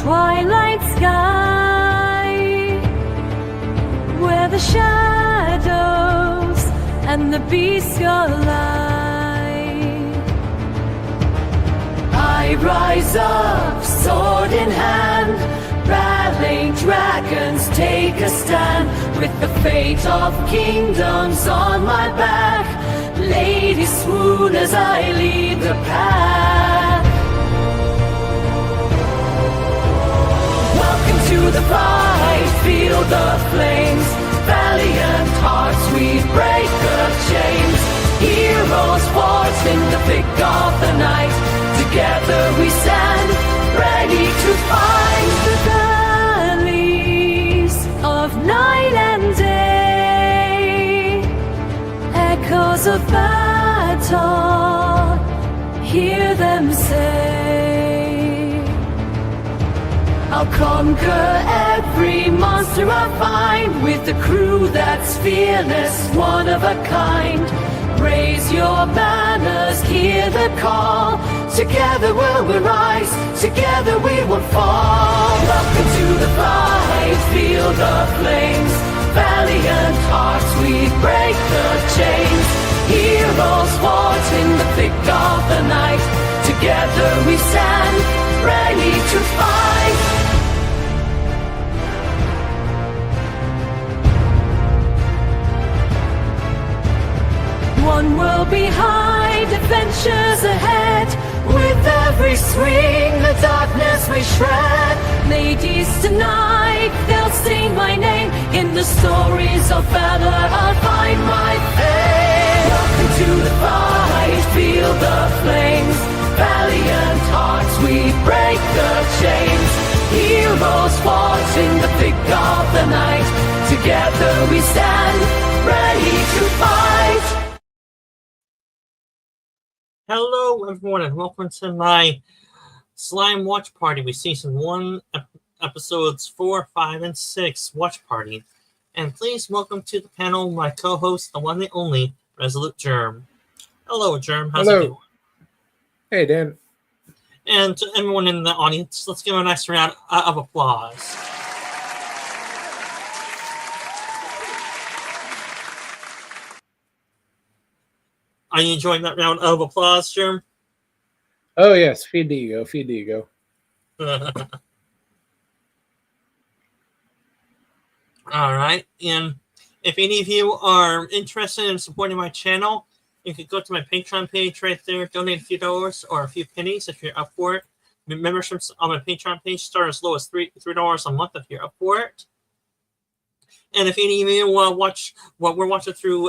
twilight sky, where the shadows and the beasts collide. I rise up, sword in hand, battling dragons, take a stand, with the fate of kingdoms on my back. Ladies swoon as I lead the pack. Welcome to the fight, feel the flames. Valiant hearts, we break the chains. Heroes forged in the thick of the night. Together we stand, ready to fight. The valleys of night and day, echoes of battle, hear them say, I'll conquer every monster I find, with a crew that's fearless, one of a kind. Raise your banners, hear the call. Together we'll rise, together we won't fall. Welcome to the fight, feel the flames. Valiant hearts, we break the chains. Heroes forged in the thick of the night. Together we stand, ready to fight. One world behind, adventures ahead. With every swing, the darkness we shred. Ladies tonight, they'll sing my name. In the stories of valor, I'll find my fame. Welcome to the fight, feel the flames. Valiant hearts, we break the chains. Heroes forged in the thick of the night. Together we stand, ready to fight. Hello, everyone, and welcome to my Slime Watch Party with Season 1, Episodes 4, 5, and 6 Watch Party. And please welcome to the panel my co-host, the one and only, Resolute Germ. Hello, Germ. How's it going? Hey, Dan. And to everyone in the audience, let's give a nice round of applause. Are you enjoying that round of applause, Germ? Oh, yes. Feed the ego. Feed the ego. All right. And if any of you are interested in supporting my channel, you can go to my Patreon page right there, donate a few dollars or a few pennies if you're up for it. Memberships on my Patreon page start as low as $3 a month if you're up for it. And if any of you want to watch what we're watching through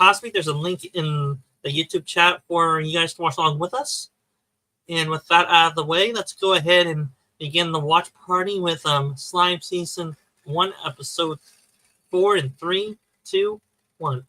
Cosby, there's a link in the YouTube chat for you guys to watch along with us. And with that out of the way, let's go ahead and begin the watch party with Slime Season 1, Episode 4 in 3, 2, 1.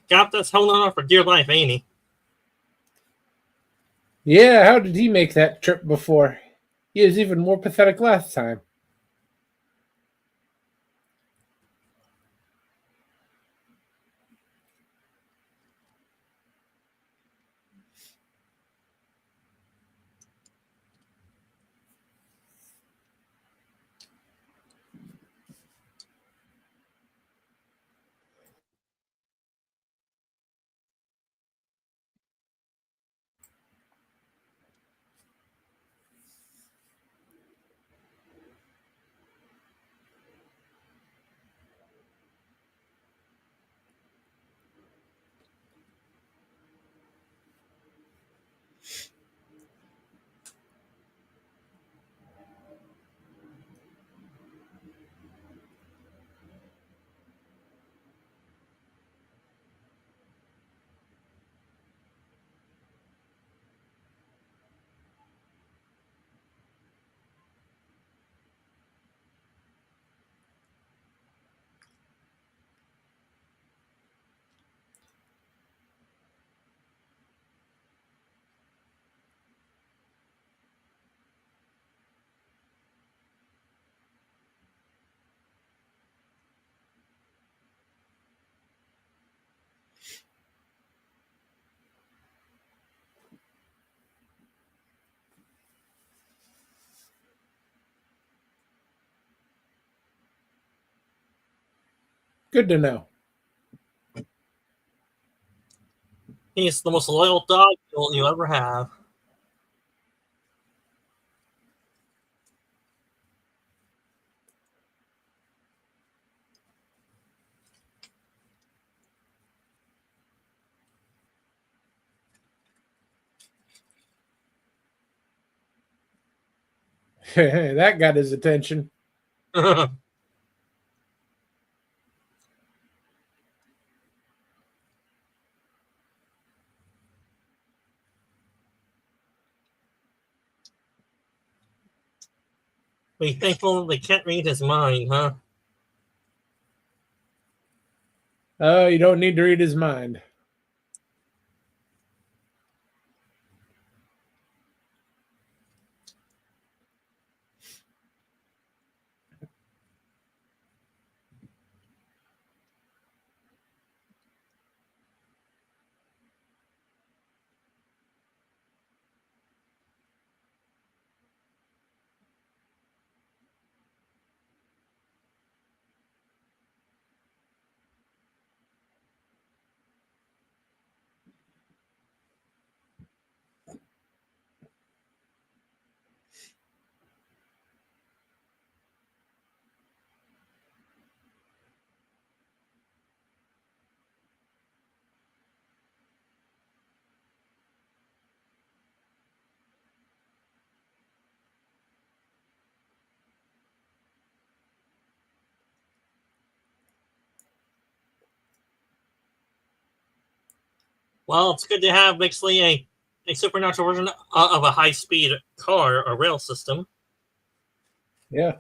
Captain's holding on for dear life, ain't he? Yeah, how did he make that trip before? He was even more pathetic last time. Good to know. He's the most loyal dog you'll ever have. That got his attention. Be thankful they can't read his mind, huh? Oh, you don't need to read his mind. Well, it's good to have basically a supernatural version of a high-speed car or rail system. Yeah.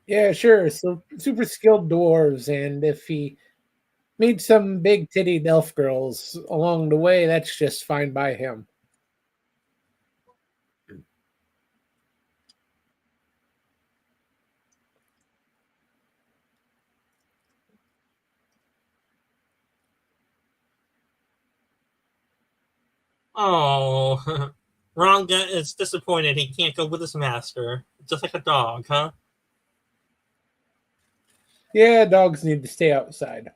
Yeah, sure. So super skilled dwarves, and if he meets some big titted elf girls along the way, that's just fine by him. Oh, Ranga is disappointed he can't go with his master. Just like a dog, huh? Yeah, dogs need to stay outside.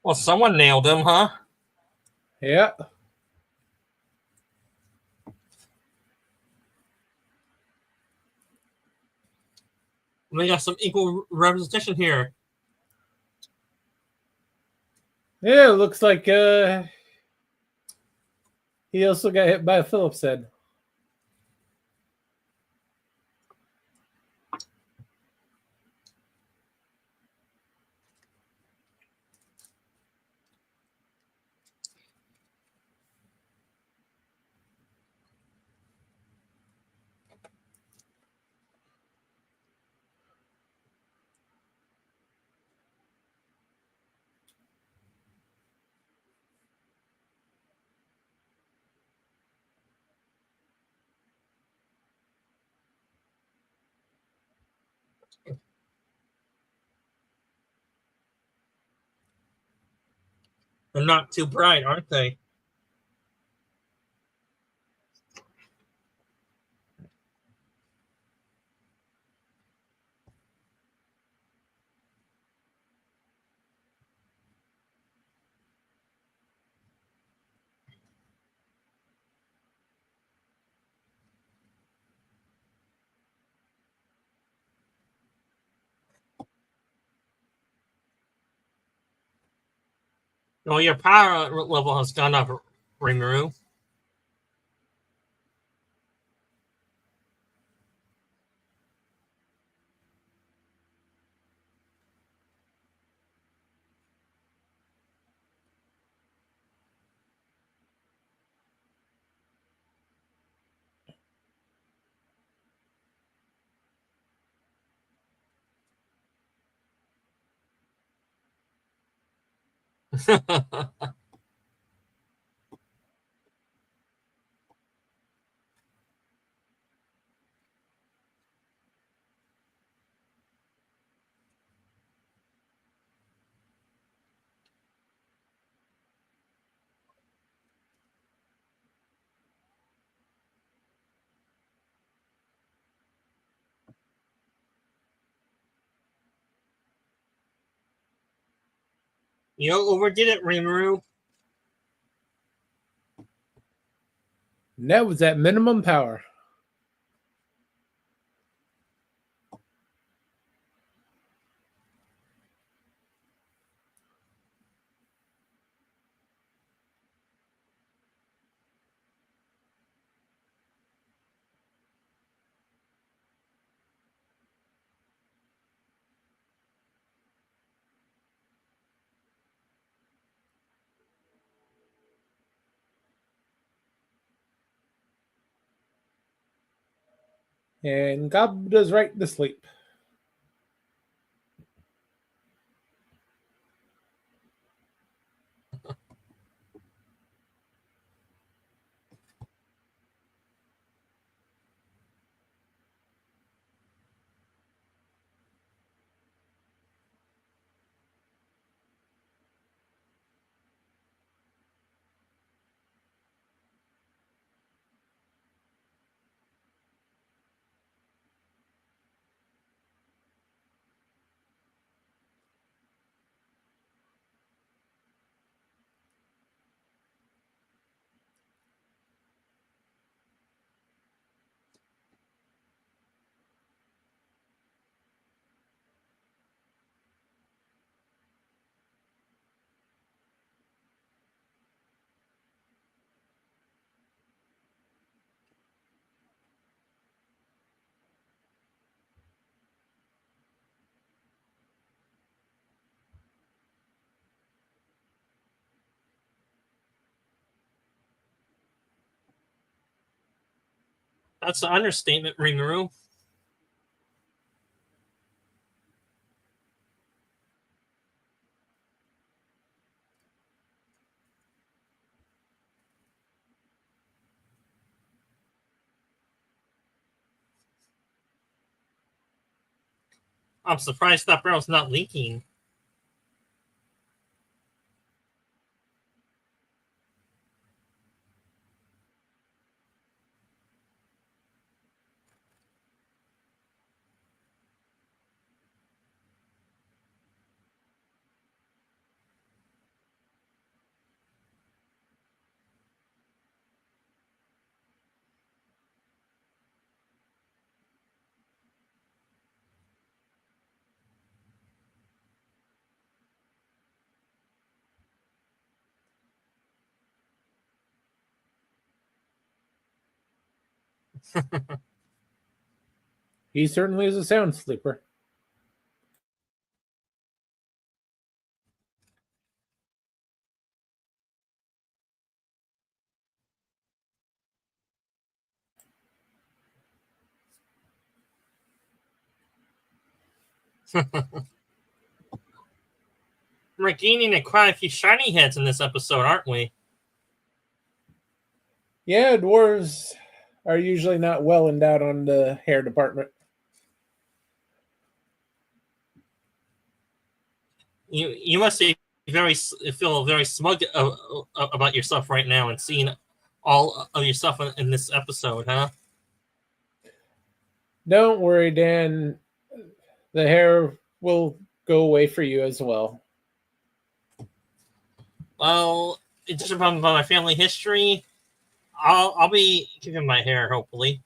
Well, someone nailed him, huh? Yeah. We got some equal representation here. Yeah, it looks like he also got hit by a Phillips head. They're not too bright, aren't they? Well, your power level has gone up, Ringaru. You overdid it, Rimuru. And that was at minimum power. And Gob does right to sleep. That's an understatement, Rimuru. I'm surprised that barrel's not leaking. He certainly is a sound sleeper. We're gaining quite a few shiny heads in this episode, aren't we? Yeah, dwarves are usually not well endowed on the hair department. You must be feel very smug about yourself right now and seeing all of yourself in this episode, huh? Don't worry, Dan. The hair will go away for you as well. Well, it's just about my family history. I'll be keeping my hair, hopefully.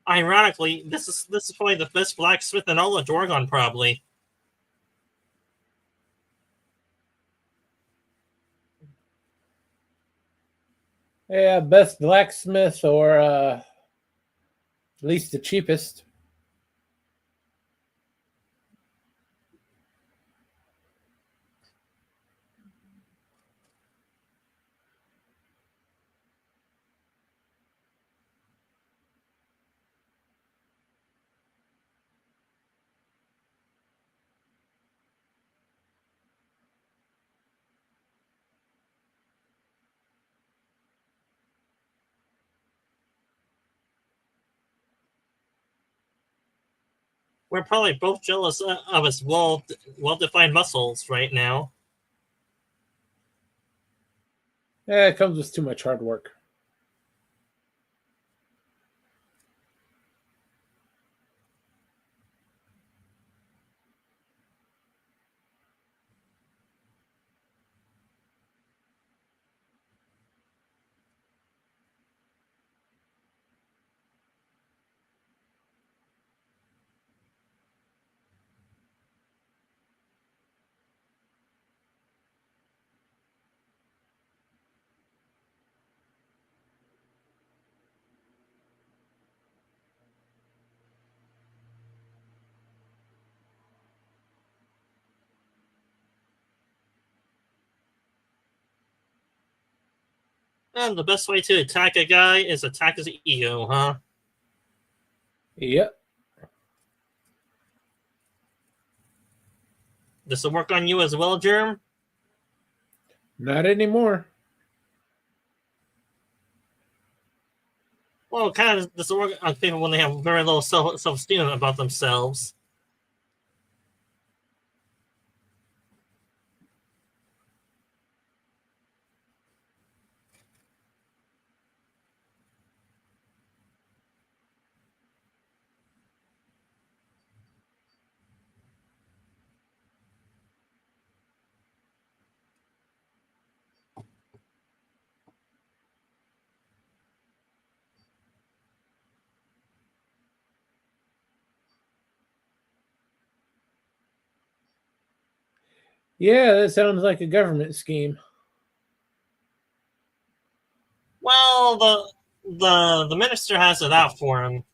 Ironically, this is probably the best blacksmith in all of Dorgon, probably. Yeah, best blacksmith or at least the cheapest. We're probably both jealous of his well-defined muscles right now. Yeah, it comes with too much hard work. And the best way to attack a guy is attack his ego, huh? Yep. Does it work on you as well, Germ? Not anymore. Well, it kind of does it work on people when they have very low self-esteem about themselves. Yeah, that sounds like a government scheme. Well, the minister has it out for him.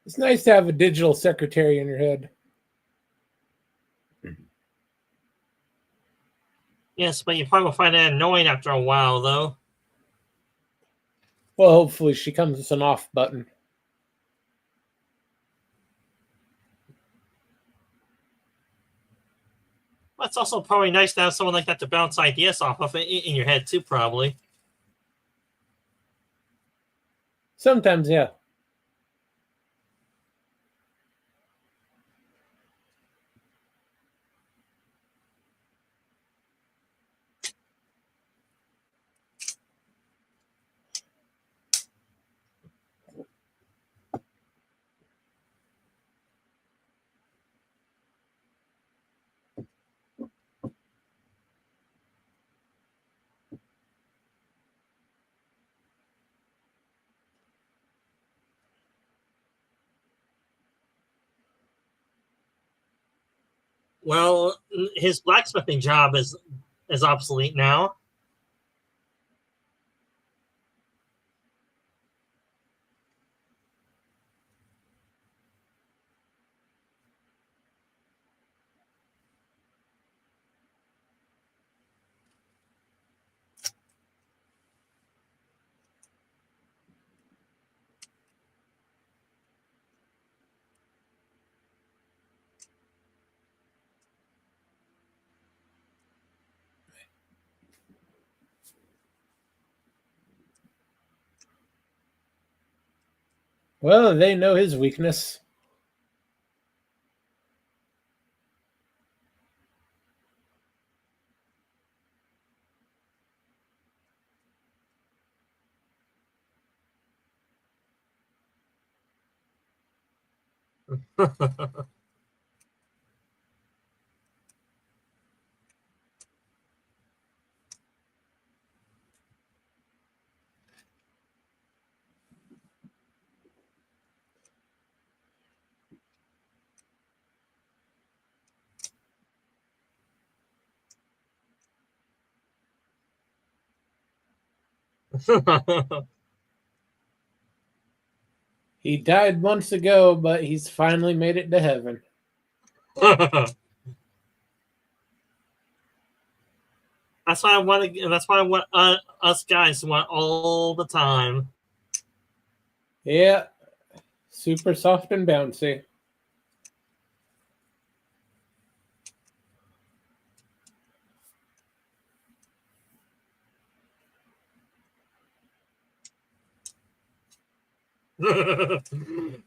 It's nice to have a digital secretary in your head. Yes, but you probably will find it annoying after a while, though. Well, hopefully she comes with an off button. Well, it's also probably nice to have someone like that to bounce ideas off of in your head too, probably. Sometimes, yeah. Well, his blacksmithing job is obsolete now. Well, they know his weakness. He died months ago, but he's finally made it to heaven. That's why I want to. That's why I want us guys to want all the time. Yeah, super soft and bouncy.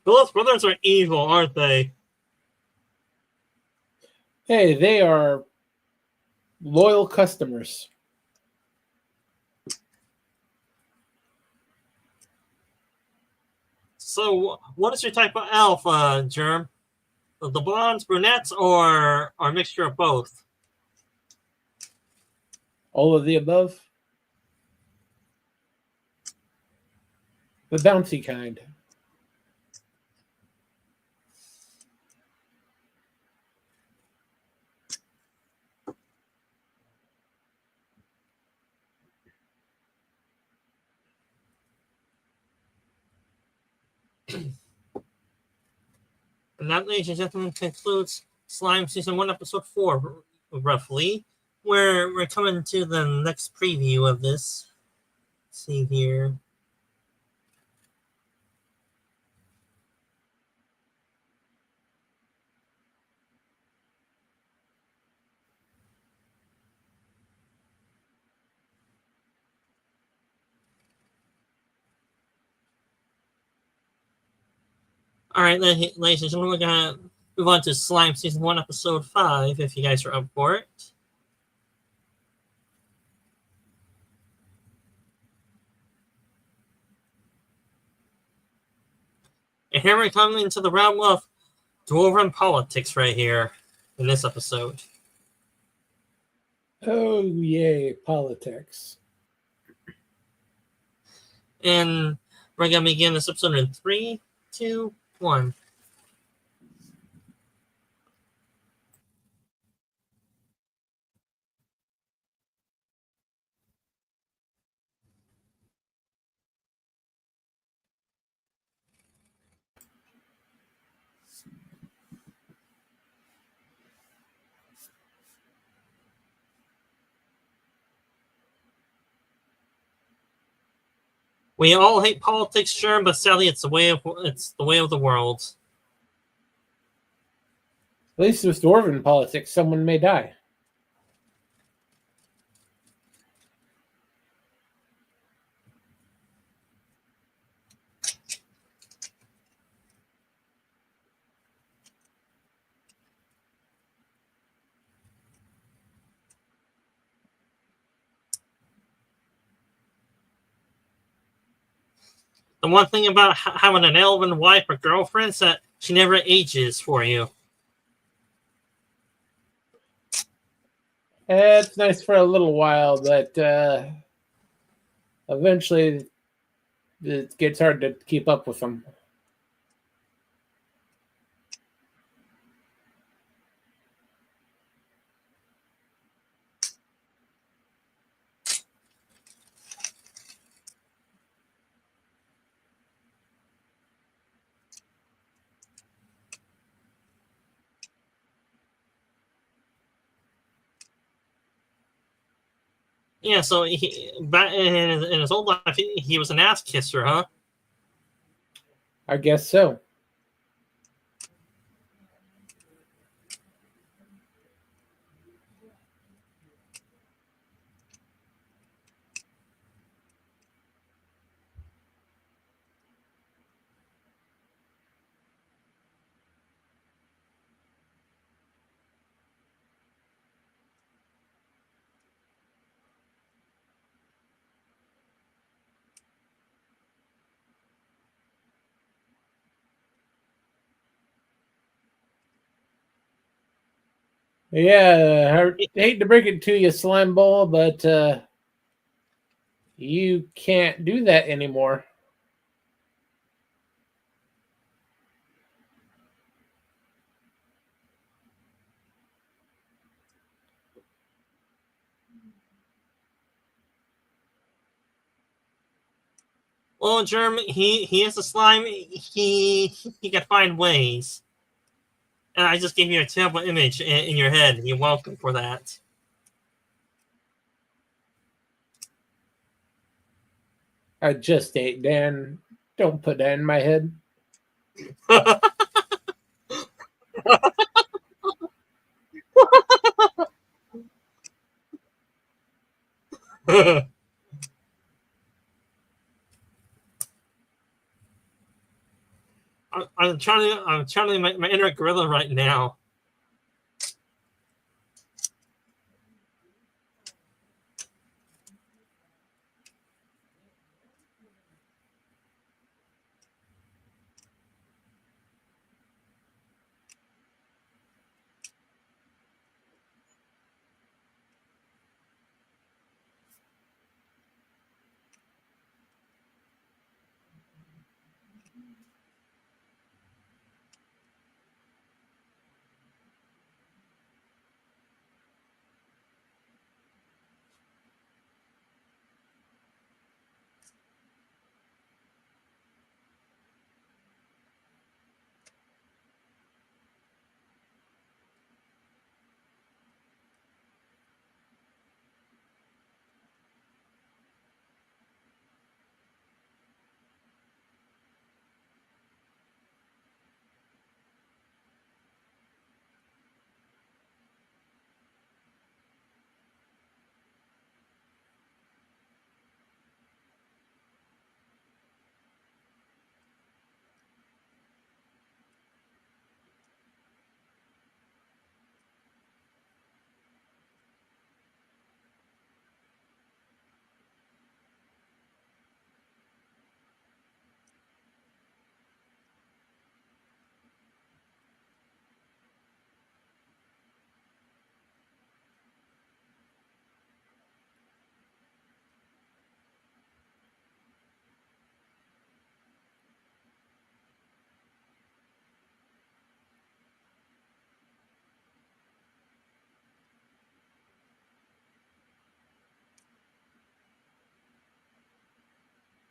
Those brothers are evil, aren't they? Hey, they are loyal customers. So, what is your type of elf, Germ? The blondes, brunettes, or a mixture of both? All of the above. The bouncy kind. And that, ladies and gentlemen, concludes Slime Season 1, Episode 4, roughly. We're coming to the next preview of this. Let's see here. All right, ladies and gentlemen, we're going to move on to Slime Season 1, Episode 5, if you guys are up for it. And here we're coming into the realm of Dwarven politics right here in this episode. Oh, yay, politics. And we're going to begin this episode in 3, 2, 1. We all hate politics, sure, but sadly, it's the way of the world. At least with dwarven politics, someone may die. The one thing about having an elven wife or girlfriend is that she never ages for you. It's nice for a little while, but eventually it gets hard to keep up with them. Yeah, so back in his old life, he was an ass kisser, huh? I guess so. Yeah, I hate to break it to you, Slime Ball, but you can't do that anymore. Well, Germ, he is a slime. He can find ways. And I just gave you a terrible image in your head. You're welcome for that. I just ate, Dan. Don't put that in my head. I'm channeling my inner gorilla right now.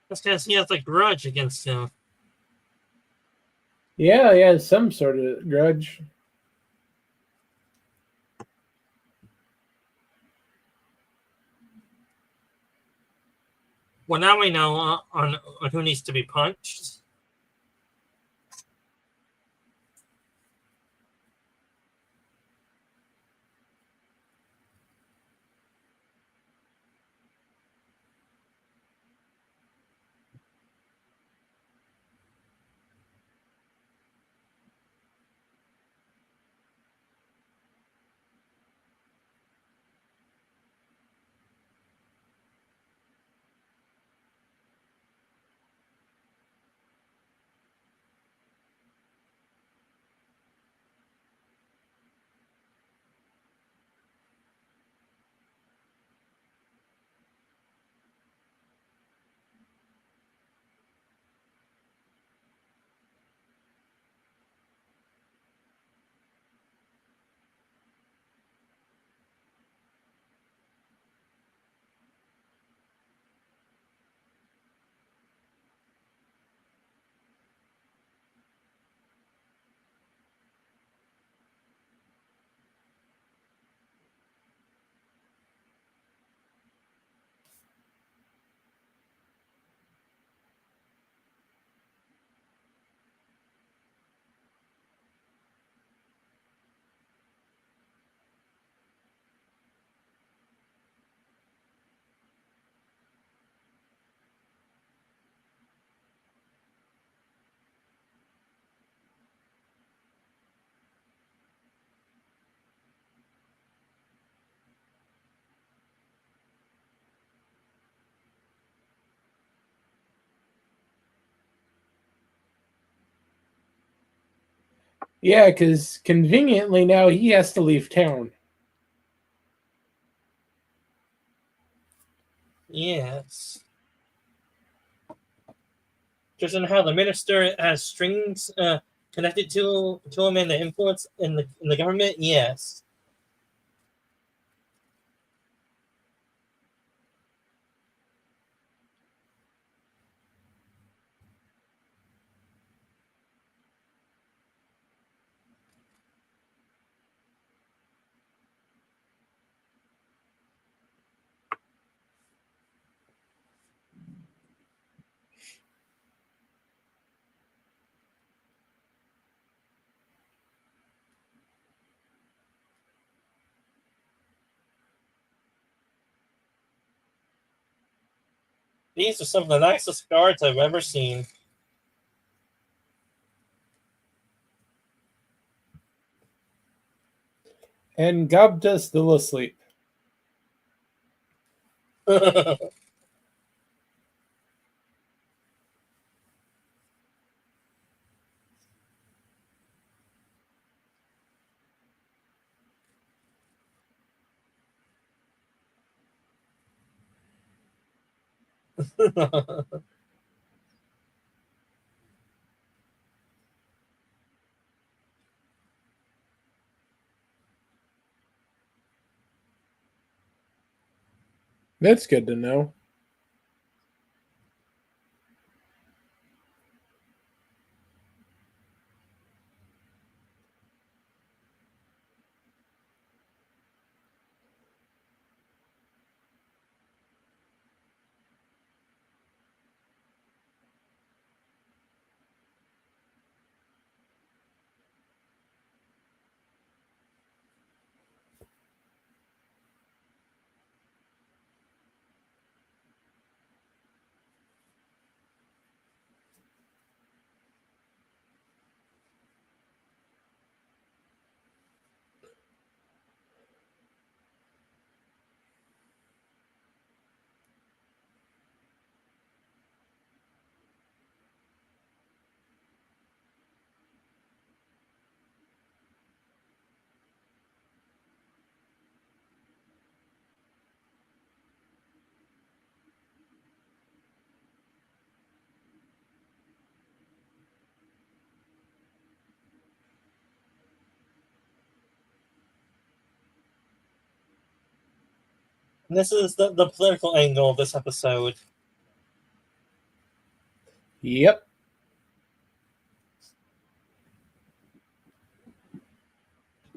That's because he has a grudge against him. Yeah, he has some sort of grudge. Well, now we know on who needs to be punched. Yeah, because conveniently now he has to leave town. Yes. Just in how the minister has strings connected to him and the influence in the government. Yes. These are some of the nicest guards I've ever seen. And Gobda's still asleep. That's good to know. This is the political angle of this episode. Yep.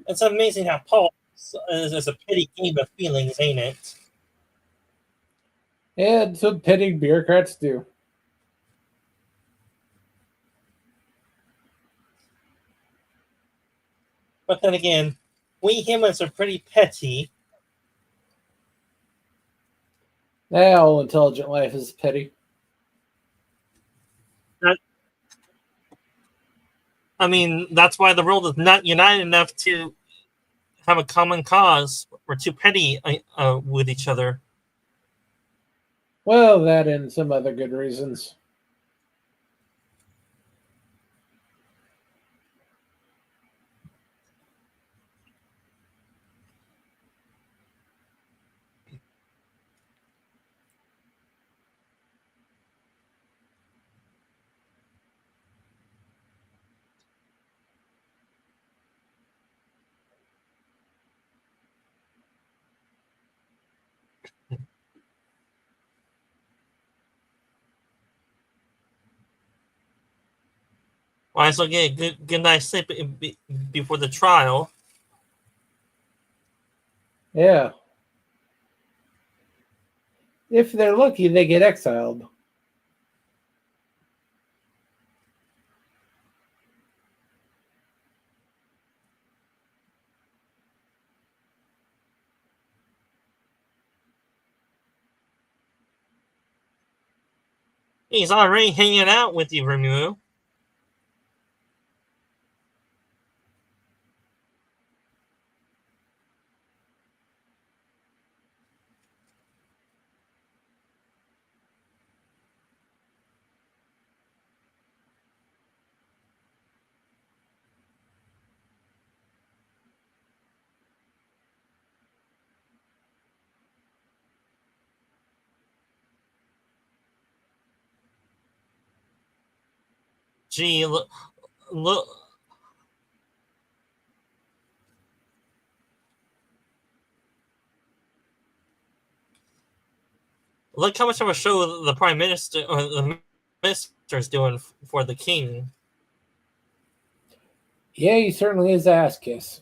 It's amazing how politics is a petty game of feelings, ain't it? Yeah, it's what petty bureaucrats do. But then again, we humans are pretty petty. All intelligent life is petty. I mean, that's why the world is not united enough to have a common cause. We're too petty with each other. Well, that and some other good reasons. Why so get a good night's sleep before the trial. Yeah. If they're lucky, they get exiled. He's already hanging out with you, Remu. Gee, look, look how much of a show the prime minister or the minister is doing for the king. Yeah, he certainly is ass kiss.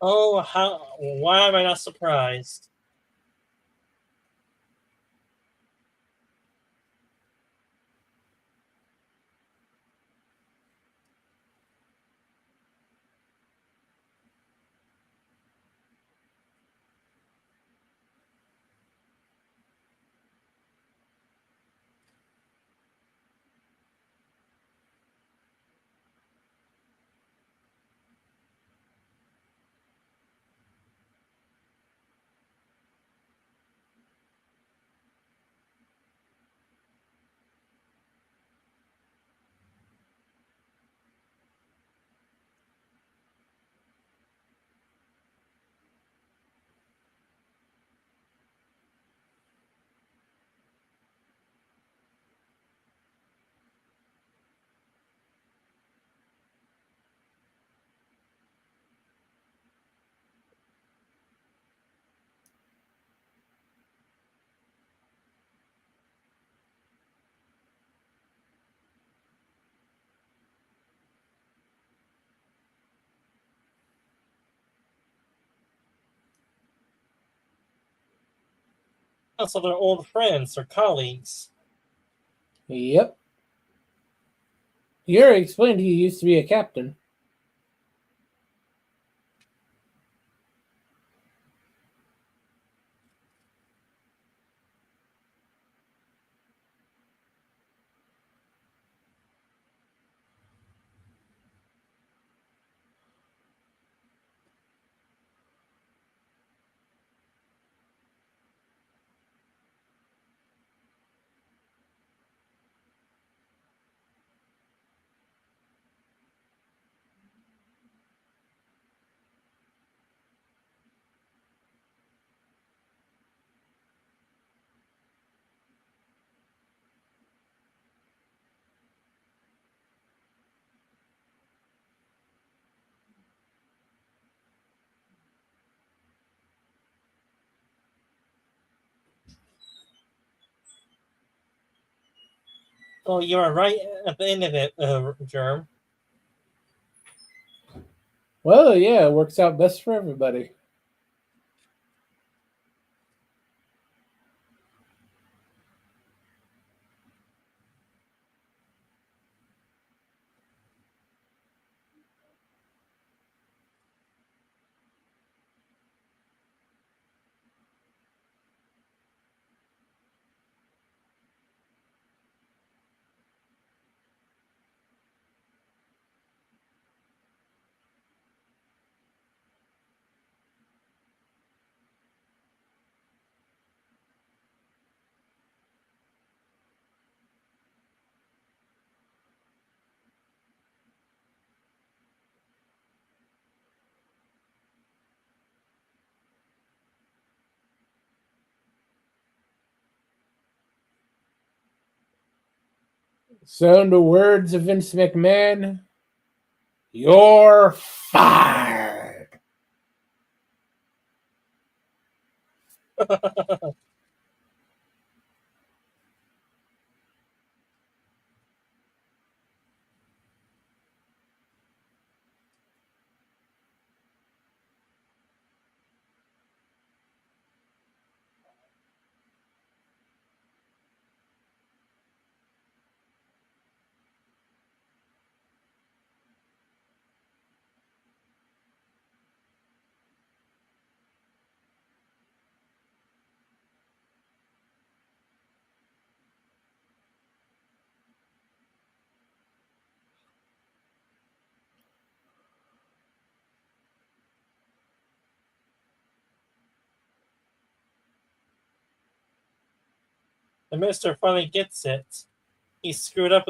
Oh, how? Why am I not surprised? Oh, so they're old friends or colleagues. Yep. You already explained he used to be a captain. Oh, you're right at the end of it, Germ. Well, yeah, it works out best for everybody. So, in the words of Vince McMahon, you're fired. The minister finally gets it. He screwed up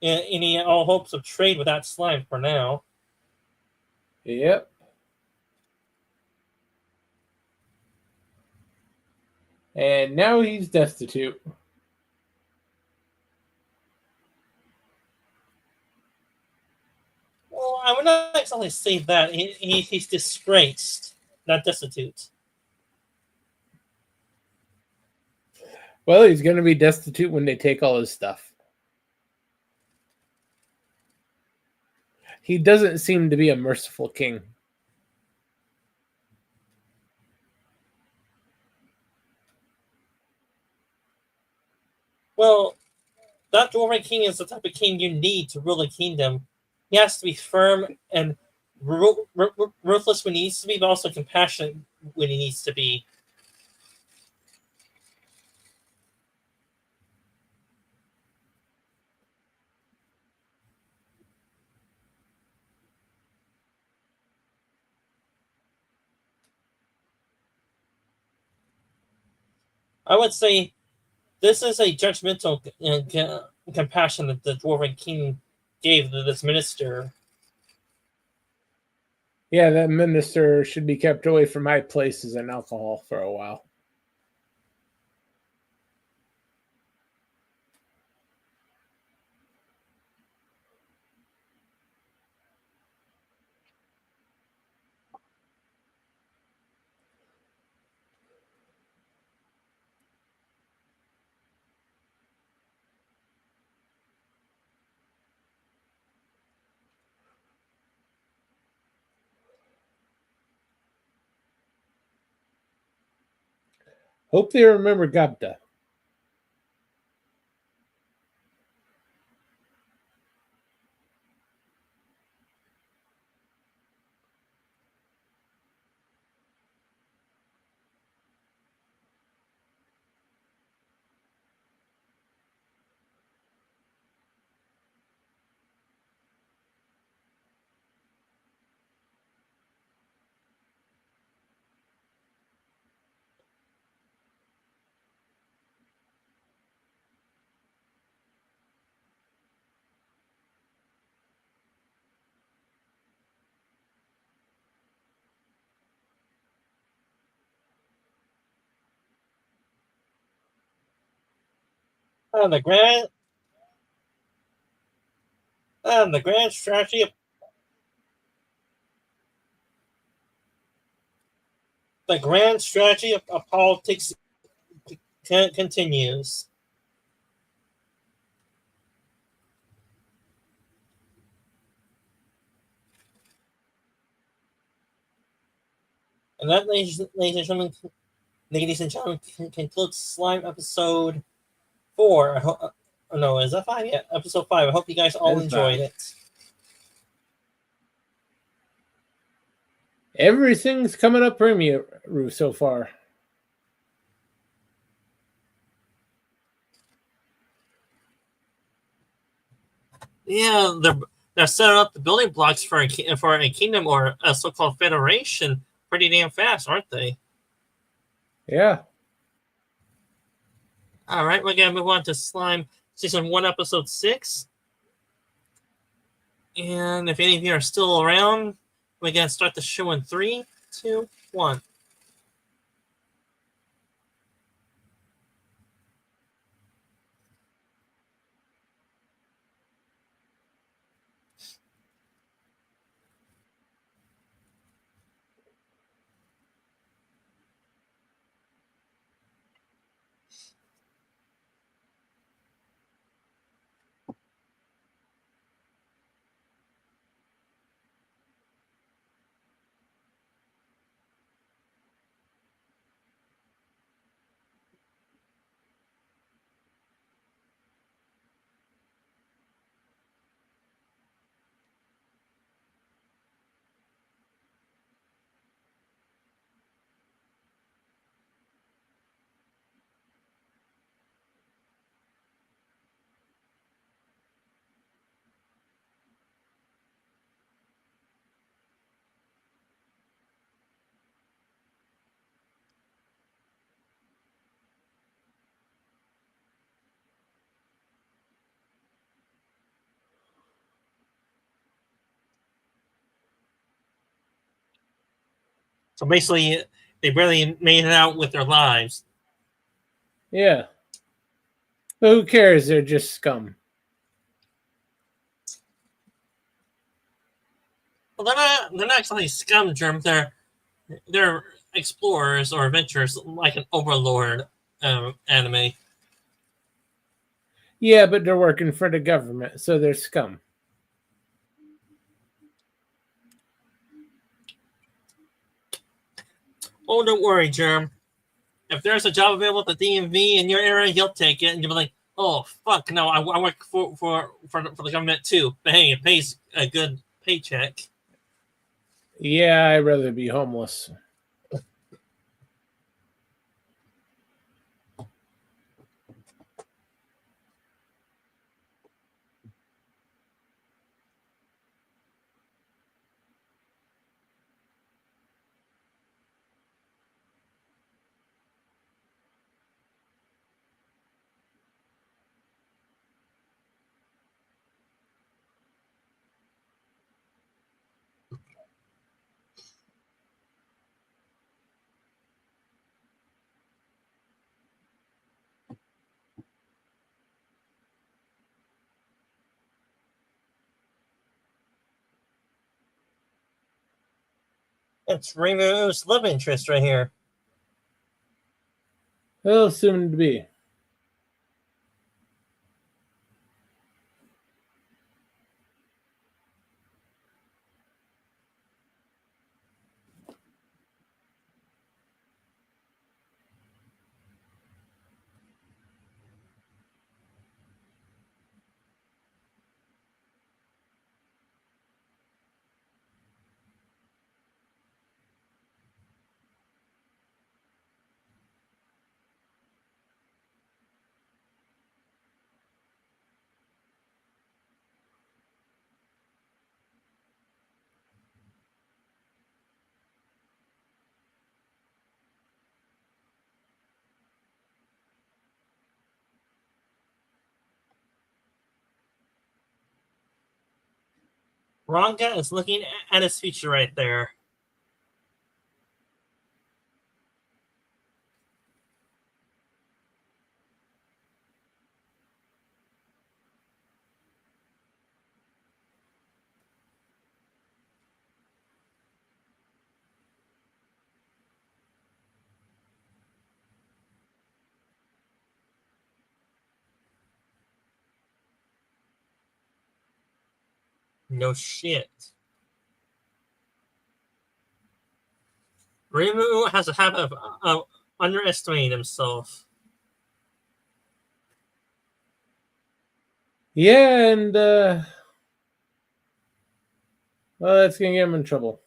any all hopes of trade with that slime for now. Yep. And now he's destitute. Well, I would not exactly say that. He's disgraced, not destitute. Well, he's going to be destitute when they take all his stuff. He doesn't seem to be a merciful king. Well, that Dwarven king is the type of king you need to rule a kingdom. He has to be firm and ruthless when he needs to be, but also compassionate when he needs to be. I would say this is a judgmental compassion that the Dwarven king gave to this minister. Yeah, that minister should be kept away from high places and alcohol for a while. Hope they remember Gabda. And the grand and the grand strategy of politics continues. And that, ladies and gentlemen, concludes Slime episode 4. Oh, no, is that 5? Yeah, episode 5. I hope you guys all That's enjoyed fine. it. Everything's coming up premium so far. Yeah, they're setting up the building blocks for a kingdom or a so-called federation pretty damn fast, aren't they? Yeah. All right, we're gonna move on to Slime season 1, episode 6. And if any of you are still around, we're gonna start the show in 3, 2, 1. So basically, they barely made it out with their lives. Yeah. But who cares? They're just scum. Well, they're not exactly scum germs. They're explorers or adventurers, like an overlord anime. Yeah, but they're working for the government, so they're scum. Oh, don't worry, Germ. If there's a job available at the DMV in your area, you'll take it, and you'll be like, "Oh, fuck, no, I work for the government too." But hey, it pays a good paycheck. Yeah, I'd rather be homeless. It's Remu's love interest right here. Well, soon to be. Ranga is looking at his future right there. No shit. Remu has a habit of underestimating himself. Yeah, and well, that's gonna get him in trouble.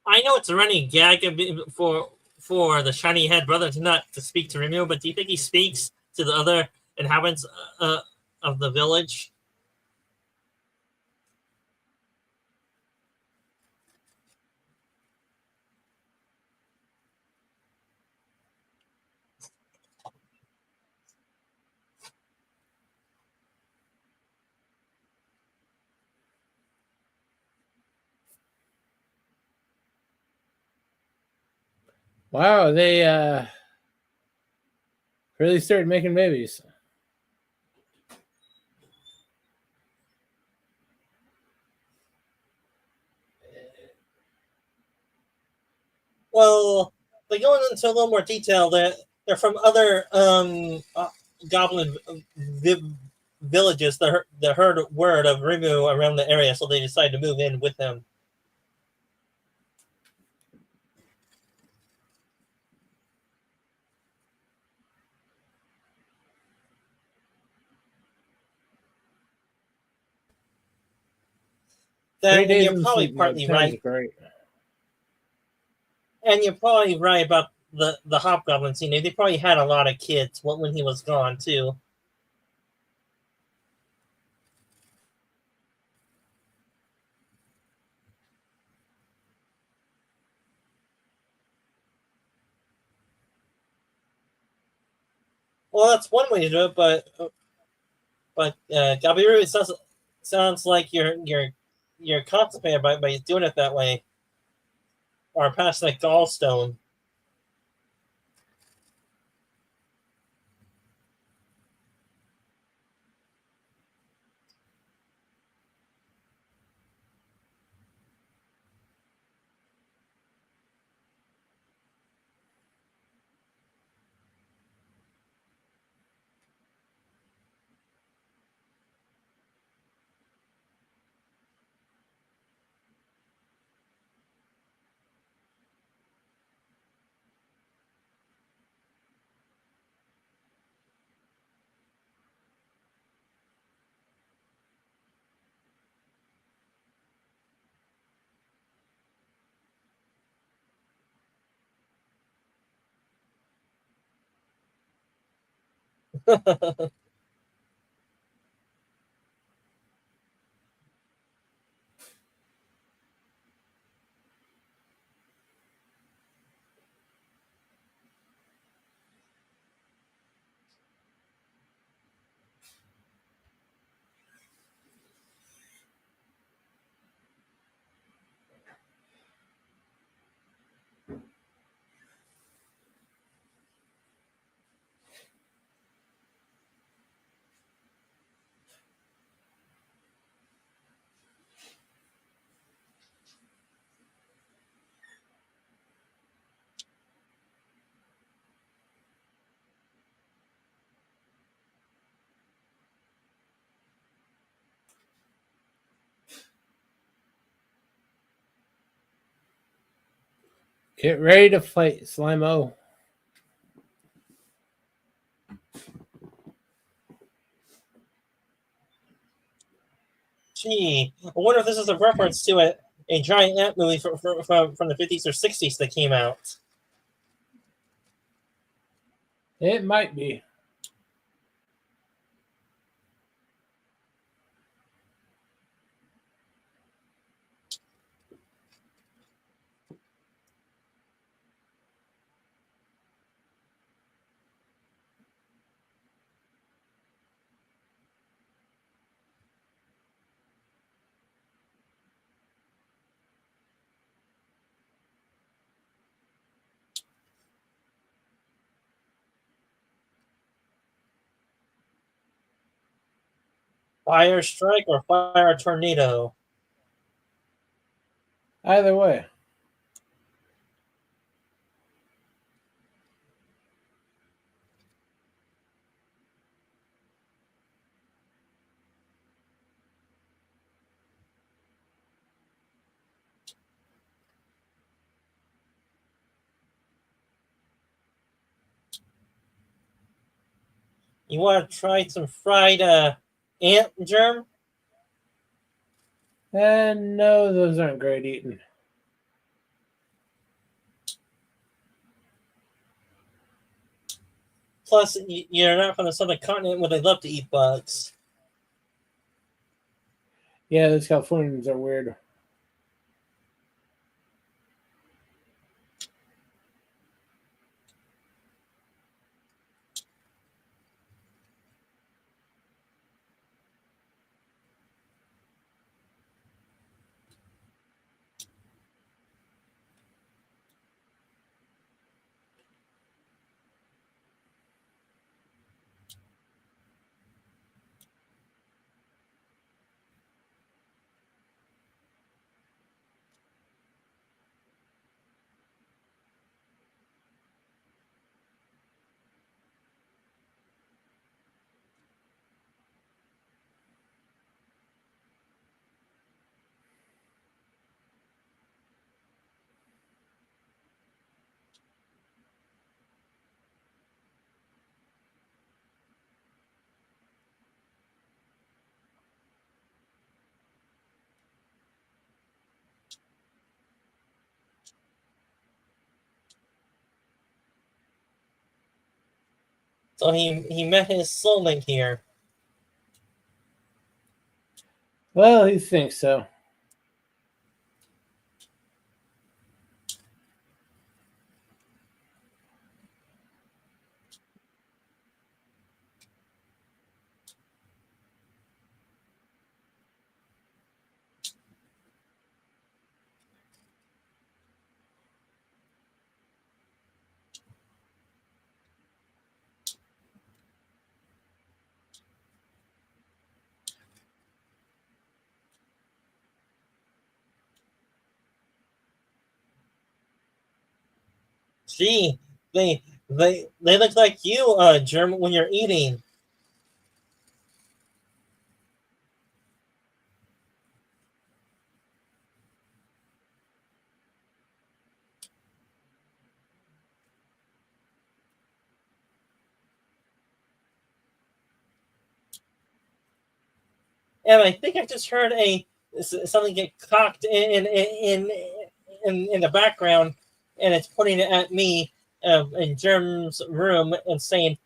I know it's a running gag for the shiny head brother to not to speak to Remu, but do you think he speaks to the other inhabitants of the village? Wow, they really started making babies. Well, they go into a little more detail that they're from other goblin villages that heard word of Rimu around the area, so they decided to move in with him. Three days You're in probably sleep mode partly sounds right. great. And you're probably right about the hobgoblins. You know, they probably had a lot of kids when he was gone too. Well, that's one way to do it, but Gabiru, it sounds like you're constipated by doing it that way, or past that gallstone. Get ready to fight, Slimo. Gee, I wonder if this is a reference to a giant ant movie from the 50s or 60s that came out. It might be. Fire strike or fire tornado. Either way. You want to try some fried ant germ? And no, those aren't great eating. Plus, you're not from the southern continent where they love to eat bugs. Yeah, those Californians are weird. So he met his soulmate here. Well, he thinks so. Gee, they look like you, German, when you're eating. And I think I just heard something get cocked in the background, and it's pointing it at me in Germ's room and saying,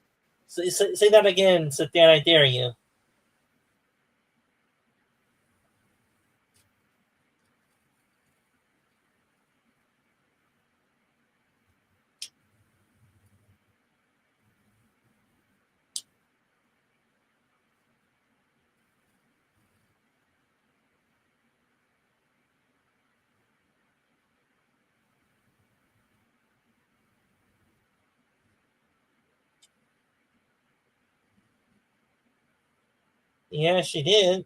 "Say that again, Dan. I dare you." Yeah, she did.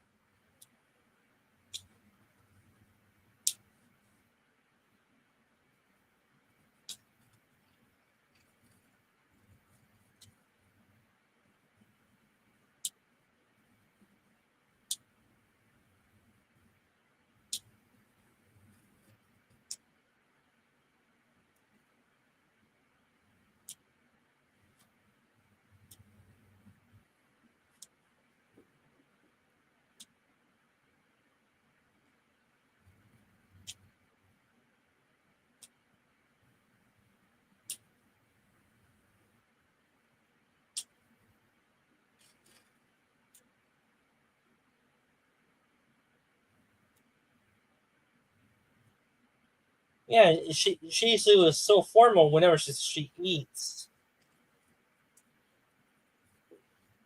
Yeah, she is so formal whenever she eats.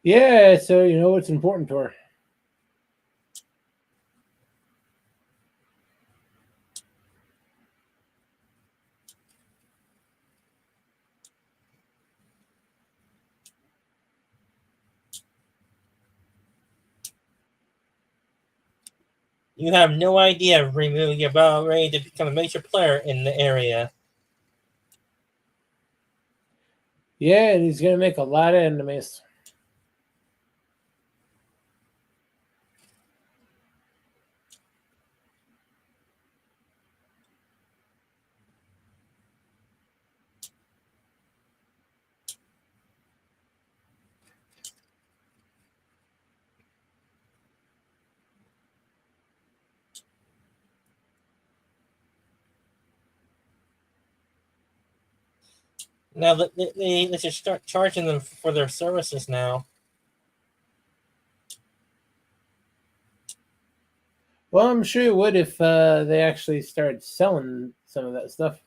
Yeah, so you know what's important to her. You have no idea, Remu. You're about ready to become a major player in the area. Yeah, and he's gonna make a lot of enemies. Now they should start charging them for their services now. Well, I'm sure it would if they actually started selling some of that stuff.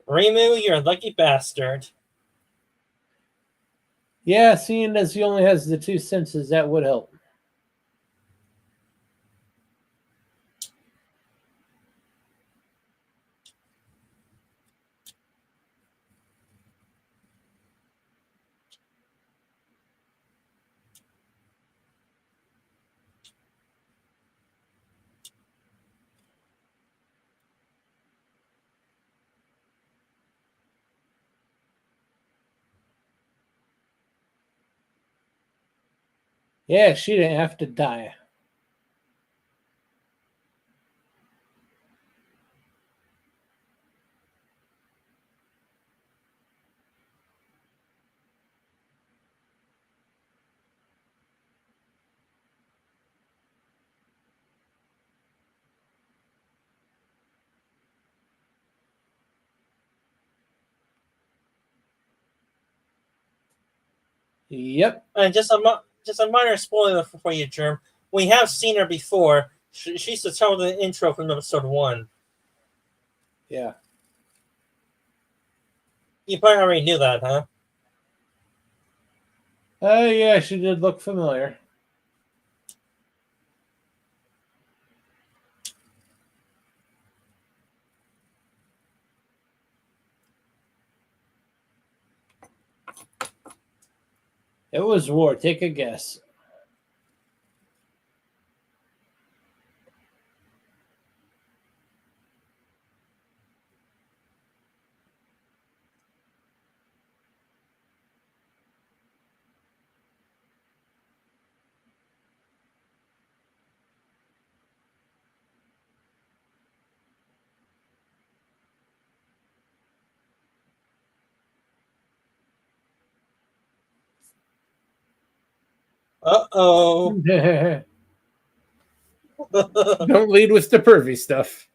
Remu, you're a lucky bastard. Yeah, seeing as he only has the two senses, that would help. Yeah, she didn't have to die. Yep. And just a minor spoiler for you, Germ. We have seen her before. She's the child of the intro from episode 1. Yeah. You probably already knew that, huh? Yeah, she did look familiar. It was war. Take a guess. Uh-oh. Don't lead with the pervy stuff.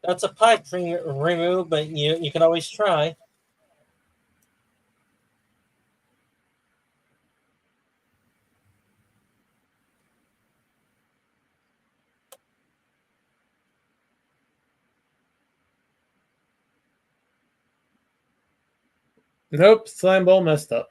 That's a pipe remove, but you can always try. Nope, slime ball messed up.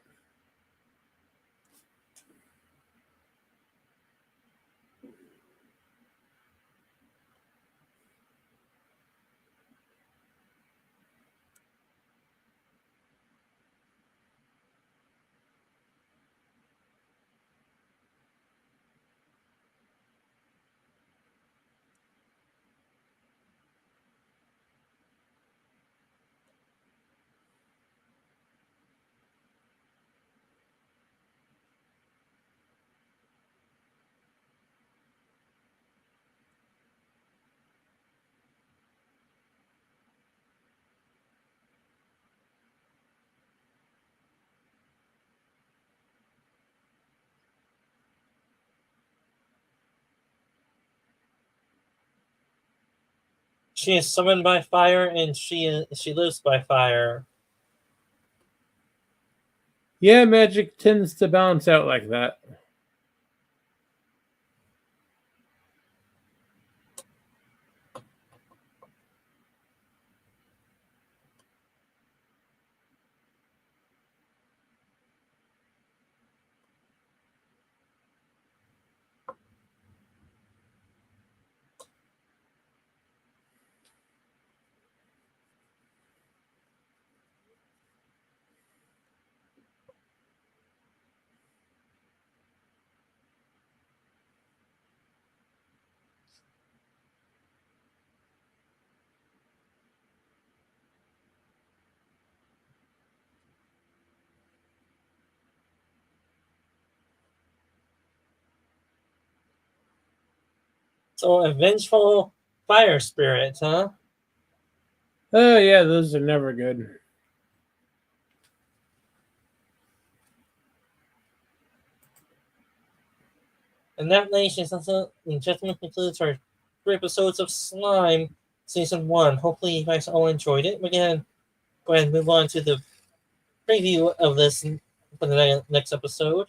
She is summoned by fire, and she lives by fire. Yeah, magic tends to balance out like that. So, a vengeful fire spirit, huh? Oh, yeah, those are never good. And that, ladies and gentlemen, concludes our 3 episodes of Slime Season 1. Hopefully, you guys all enjoyed it. Again, go ahead and move on to the preview of this for the next episode.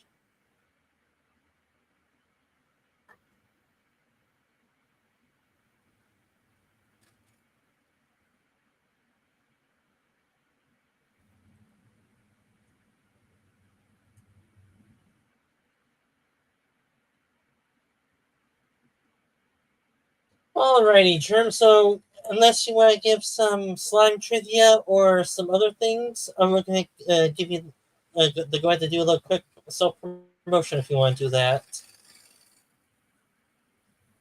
Alrighty, Germ. So, unless you want to give some slime trivia or some other things, I'm going to give you go ahead to do a little quick self promotion if you want to do that.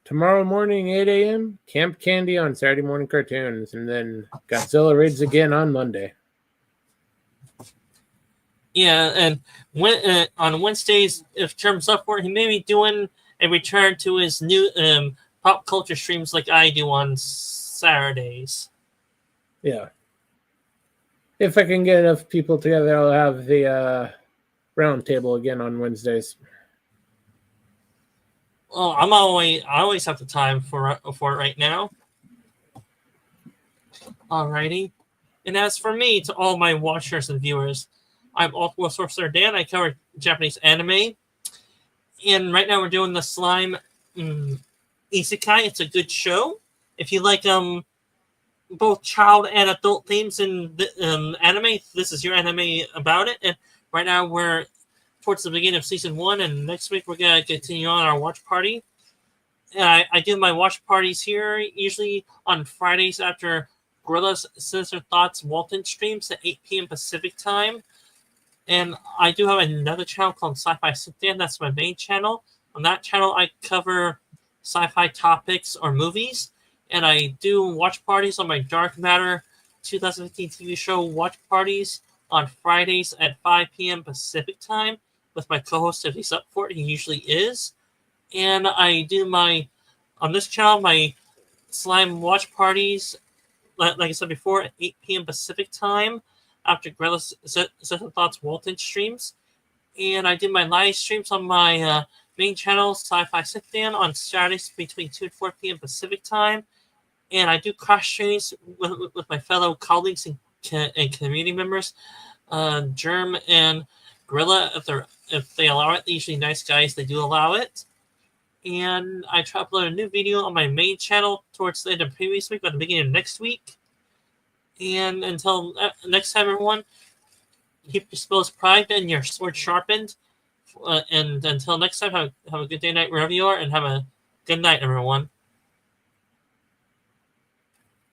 Tomorrow morning, 8 a.m., Camp Candy on Saturday morning cartoons, and then Godzilla raids again on Monday. Yeah, and on Wednesdays, if Germ's up for it, he may be doing a return to his new pop culture streams like I do on Saturdays. Yeah. If I can get enough people together, I'll have the round table again on Wednesdays. Well, I always have the time for it right now. Alrighty. And as for me, to all my watchers and viewers, I'm also Sorcerer Dan. I cover Japanese anime. And right now we're doing the Slime Isekai. It's a good show. If you like both child and adult themes in the anime, this is your anime about it. And right now we're towards the beginning of season 1, and next week we're going to continue on our watch party. And I do my watch parties here usually on Fridays after Gorilla's Sinister Thoughts Walton streams at 8 p.m. Pacific time. And I do have another channel called Sci-Fi Sit-Down. That's my main channel. On that channel, I cover sci-fi topics or movies. And I do watch parties on my Dark Matter 2015 TV show watch parties on Fridays at 5 p.m. Pacific time with my co-host if he's up for it. He usually is. And I do on this channel, my slime watch parties, like I said before, at 8 p.m. Pacific time after Grella's Thoughts Walton streams. And I do my live streams on my main channel, Sci-Fi Sit-Down, on Saturdays between 2 and 4 p.m. Pacific time. And I do cross streams with my fellow colleagues and community members, Germ and Gorilla, if they allow it. They're usually nice guys, they do allow it. And I try to upload a new video on my main channel towards the end of previous week or the beginning of next week. And until next time, everyone, keep your spells prized and your sword sharpened. And until next time, have a good day, night, wherever you are, and have a good night, everyone.